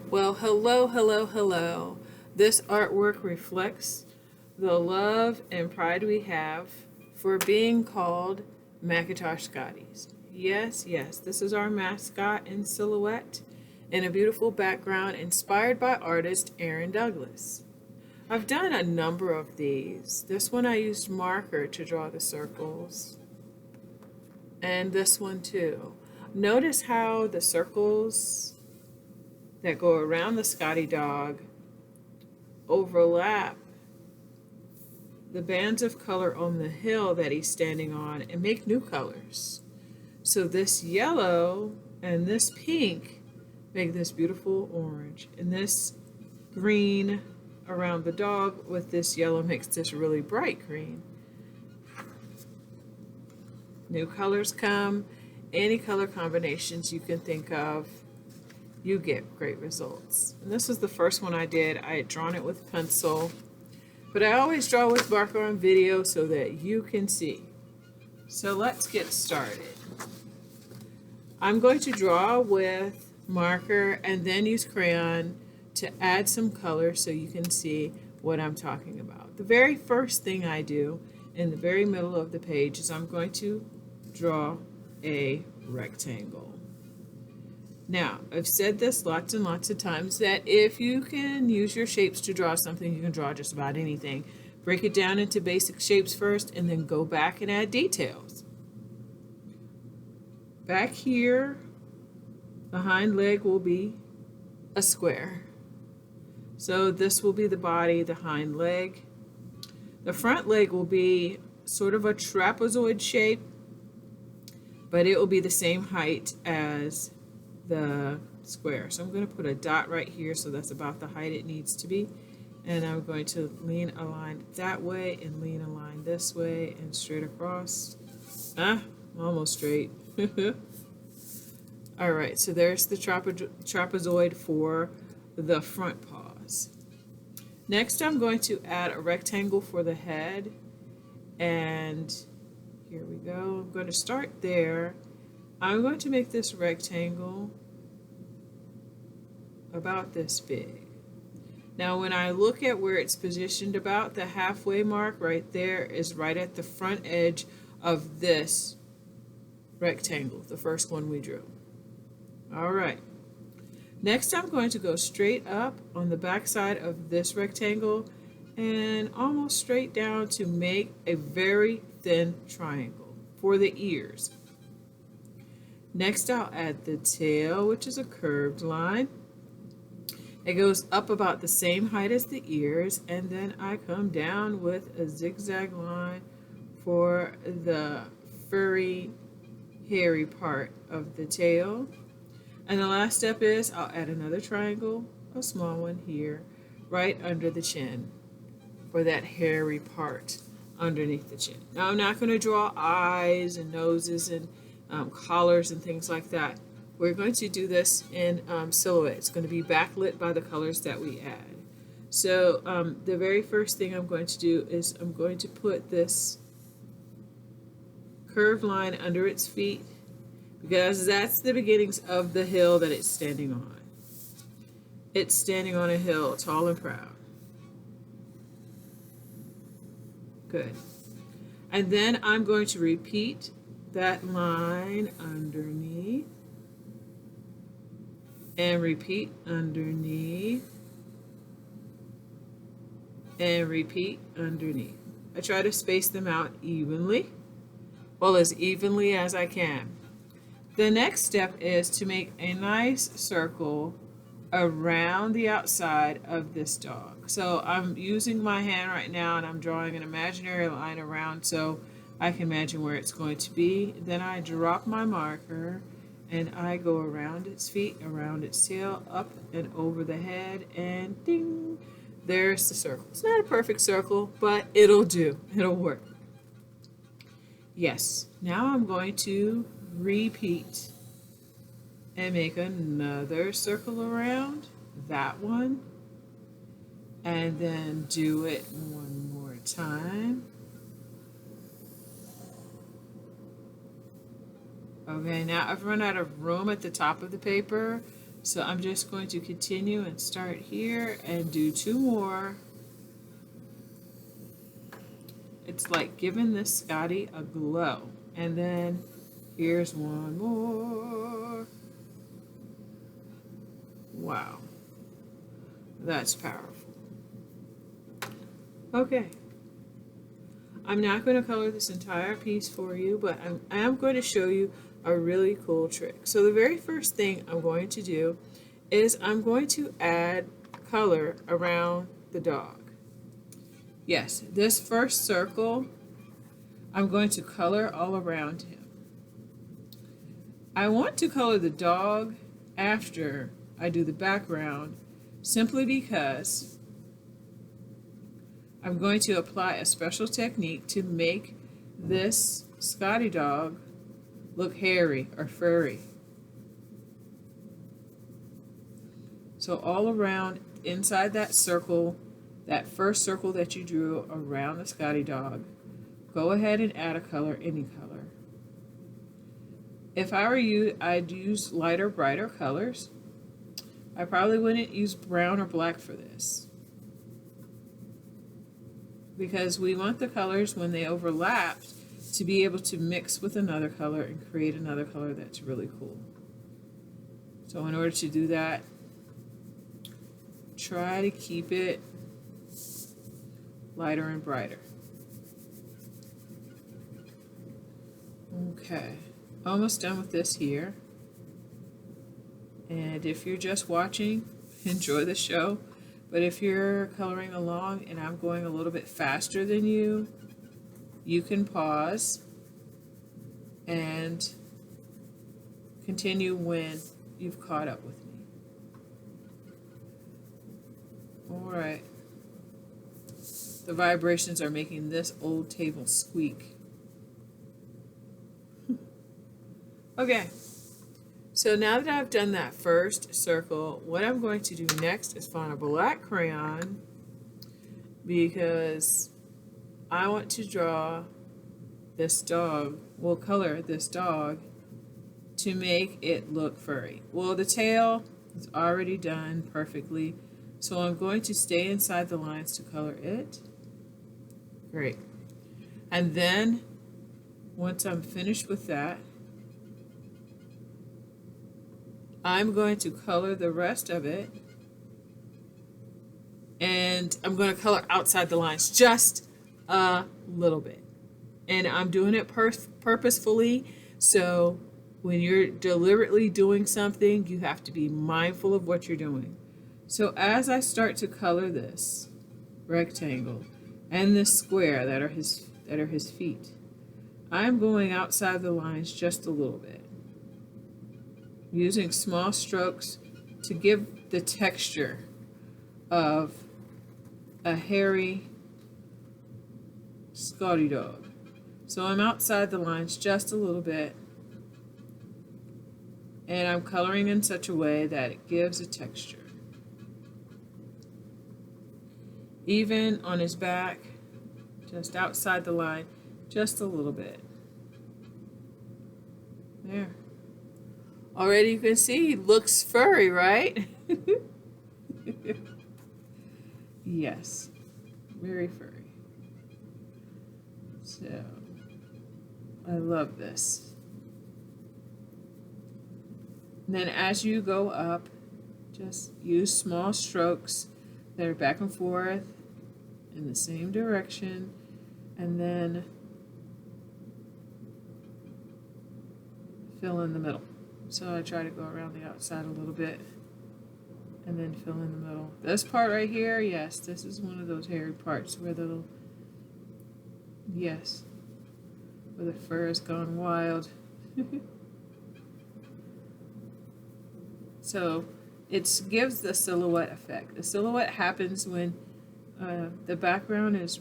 Well, hello, hello, hello. This artwork reflects the love and pride we have for being called Macintosh Scotties. Yes, yes, this is our mascot in silhouette in a beautiful background inspired by artist Aaron Douglas. I've done a number of these. This one I used marker to draw the circles, and this one too. Notice how the circles that go around the Scottie dog overlap the bands of color on the hill that he's standing on and make new colors. So this yellow and this pink make this beautiful orange, and this green around the dog with this yellow makes this really bright green. New colors come, any color combinations you can think of, you get great results. And this was the first one I did. I had drawn it with pencil, but I always draw with marker on video so that you can see. So let's get started. I'm going to draw with marker and then use crayon to add some color so you can see what I'm talking about. The very first thing I do in the very middle of the page is I'm going to draw a rectangle. Now, I've said this lots and lots of times that if you can use your shapes to draw something, you can draw just about anything. Break it down into basic shapes first and then go back and add details. Back here, the hind leg will be a square. So this will be the body, the hind leg. The front leg will be sort of a trapezoid shape, but it will be the same height as the square. So I'm going to put a dot right here, so that's about the height it needs to be. And I'm going to lean a line that way and lean a line this way and straight across. Almost straight. All right, so there's the trapezoid for the front paws. Next, I'm going to add a rectangle for the head. And here we go. I'm going to start there. I'm going to make this rectangle about this big. Now when I look at where it's positioned, about the halfway mark right there is right at the front edge of this rectangle, the first one we drew. All right. Next I'm going to go straight up on the back side of this rectangle and almost straight down to make a very thin triangle for the ears. Next, I'll add the tail, which is a curved line. It goes up about the same height as the ears, and then I come down with a zigzag line for the furry, hairy part of the tail. And the last step is I'll add another triangle, a small one here, right under the chin for that hairy part underneath the chin. Now, I'm not going to draw eyes and noses and collars and things like that. We're going to do this in silhouette. It's going to be backlit by the colors that we add. So the very first thing I'm going to do is I'm going to put this curved line under its feet because that's the beginnings of the hill that it's standing on. It's standing on a hill, tall and proud. Good. And then I'm going to repeat that line underneath and repeat underneath and repeat underneath. I try to space them out evenly, well, as evenly as I can. The next step is to make a nice circle around the outside of this dog. So I'm using my hand right now and I'm drawing an imaginary line around so I can imagine where it's going to be. Then I drop my marker and I go around its feet, around its tail, up and over the head, and ding, there's the circle. It's not a perfect circle, but it'll do. It'll work. Yes, now I'm going to repeat and make another circle around that one, and then do it one more time. Okay, now I've run out of room at the top of the paper, So I'm just going to continue and start here and do 2 more. It's like giving this Scottie a glow. And then here's 1 more. Wow. That's powerful. Okay. I'm not going to color this entire piece for you, but I am going to show you a really cool trick. So the very first thing I'm going to do is I'm going to add color around the dog. Yes, this first circle, I'm going to color all around him. I want to color the dog after I do the background, simply because I'm going to apply a special technique to make this Scottie dog look hairy or furry. So all around, inside that circle, that first circle that you drew around the Scottie dog, go ahead and add a color, any color. If I were you, I'd use lighter, brighter colors. I probably wouldn't use brown or black for this, because we want the colors, when they overlap, to be able to mix with another color and create another color that's really cool. So in order to do that, try to keep it lighter and brighter. Okay, almost done with this here. And if you're just watching, enjoy the show. But if you're coloring along and I'm going a little bit faster than you, you can pause and continue when you've caught up with me. All right. The vibrations are making this old table squeak. Okay. So now that I've done that first circle, what I'm going to do next is find a black crayon, because I want to draw this dog, we'll color this dog to make it look furry. Well, the tail is already done perfectly, so I'm going to stay inside the lines to color it. Great. And then once I'm finished with that, I'm going to color the rest of it, and I'm going to color outside the lines just a little bit. And I'm doing it purposefully, so when you're deliberately doing something, you have to be mindful of what you're doing. So as I start to color this rectangle and this square that are his feet, I'm going outside the lines just a little bit, using small strokes to give the texture of a hairy Scottie dog. So I'm outside the lines just a little bit, and I'm coloring in such a way that it gives a texture. Even on his back, just outside the line, just a little bit. There. Already you can see he looks furry, right? Yes, very furry. So, I love this. And then as you go up, just use small strokes that are back and forth in the same direction, and then fill in the middle. So I try to go around the outside a little bit and then fill in the middle. This part right here, yes, this is one of those hairy parts where the little, yes, where the fur has gone wild. So it gives the silhouette effect. The silhouette happens when the background is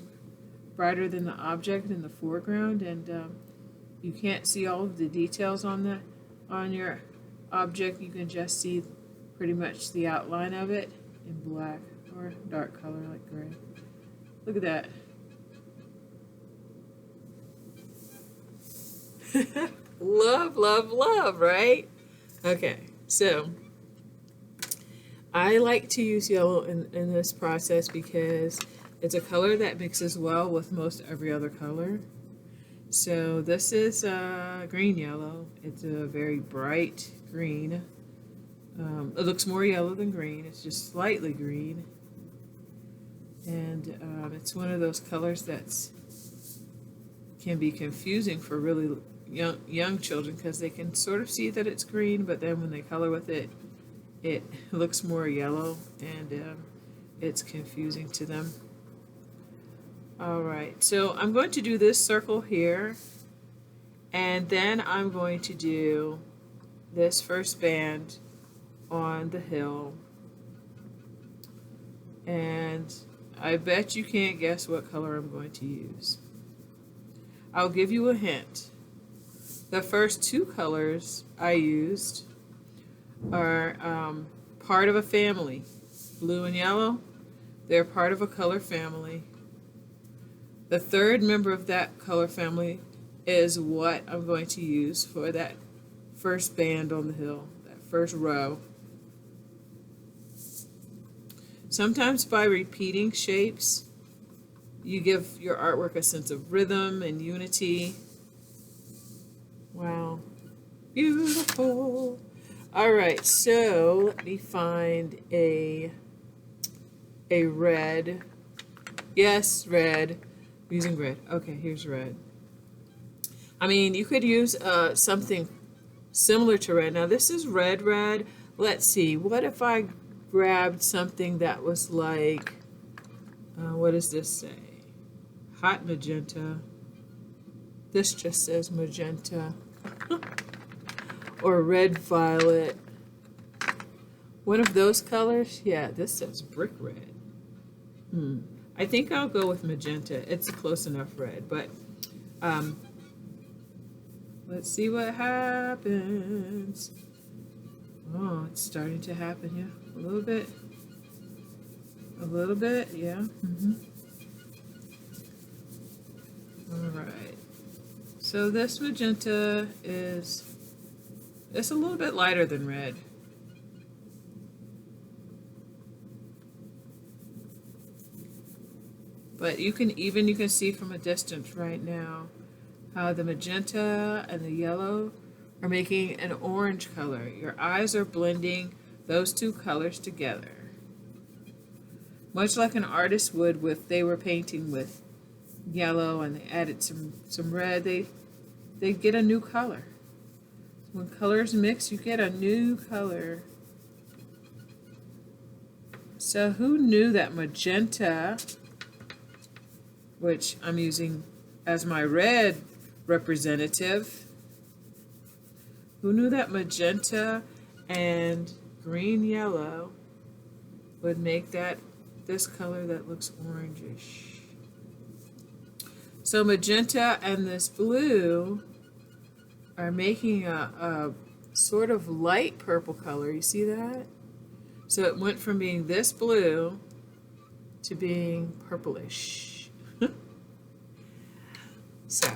brighter than the object in the foreground, and you can't see all of the details on your object. You can just see pretty much the outline of it in black or dark color like gray. Look at that. Love, love, love, right? Okay, so I like to use yellow in this process because it's a color that mixes well with most every other color. So this is green yellow. It's a very bright green. It looks more yellow than green. It's just slightly green. And it's one of those colors that's can be confusing for really young children because they can sort of see that it's green, but then when they color with it, it looks more yellow, and it's confusing to them. All right, so I'm going to do this circle here, and then I'm going to do this first band on the hill, and I bet you can't guess what color I'm going to use. I'll give you a hint. The first two colors I used are part of a family. Blue and yellow, they're part of a color family. The third member of that color family is what I'm going to use for that first band on the hill, that first row. Sometimes by repeating shapes, you give your artwork a sense of rhythm and unity. Wow, beautiful. All right, so let me find a red. Yes, red. I'm using red. Okay, here's red. I mean, you could use something similar to red. Now this is red. Let's see, what if I grabbed something that was like, what does this say? Hot magenta. This just says magenta. Or red violet. One of those colors? Yeah, this says brick red. I think I'll go with magenta. It's a close enough red, but let's see what happens. Oh, it's starting to happen, yeah. A little bit. A little bit, yeah. All right. So this magenta is, it's a little bit lighter than red. But you can see from a distance right now how the magenta and the yellow are making an orange color. Your eyes are blending those two colors together. Much like an artist would if they were painting with yellow and they added some red, they get a new color. When colors mix, you get a new color. So who knew that magenta, which I'm using as my red representative, who knew that magenta and green yellow would make this color that looks orangish? So magenta and this blue are making a sort of light purple color. You see that? So it went from being this blue to being purplish. So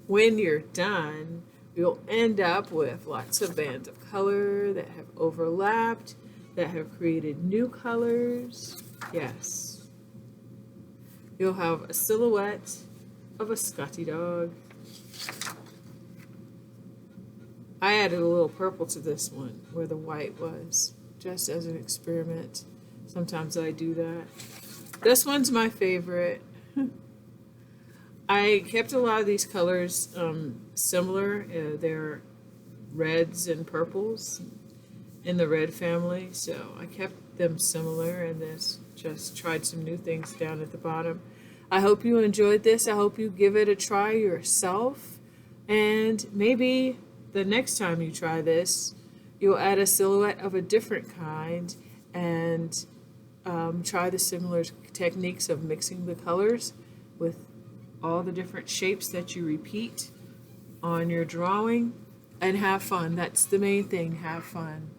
when you're done, you'll end up with lots of bands of color that have overlapped, that have created new colors. Yes. You'll have a silhouette of a Scottie dog. I added a little purple to this one where the white was, just as an experiment. Sometimes I do that. This one's my favorite. I kept a lot of these colors similar. They're reds and purples in the red family, so I kept them similar, and this just tried some new things down at the bottom. I hope you enjoyed this. I hope you give it a try yourself, and maybe the next time you try this, you'll add a silhouette of a different kind and try the similar techniques of mixing the colors with all the different shapes that you repeat on your drawing, and have fun. That's the main thing, have fun.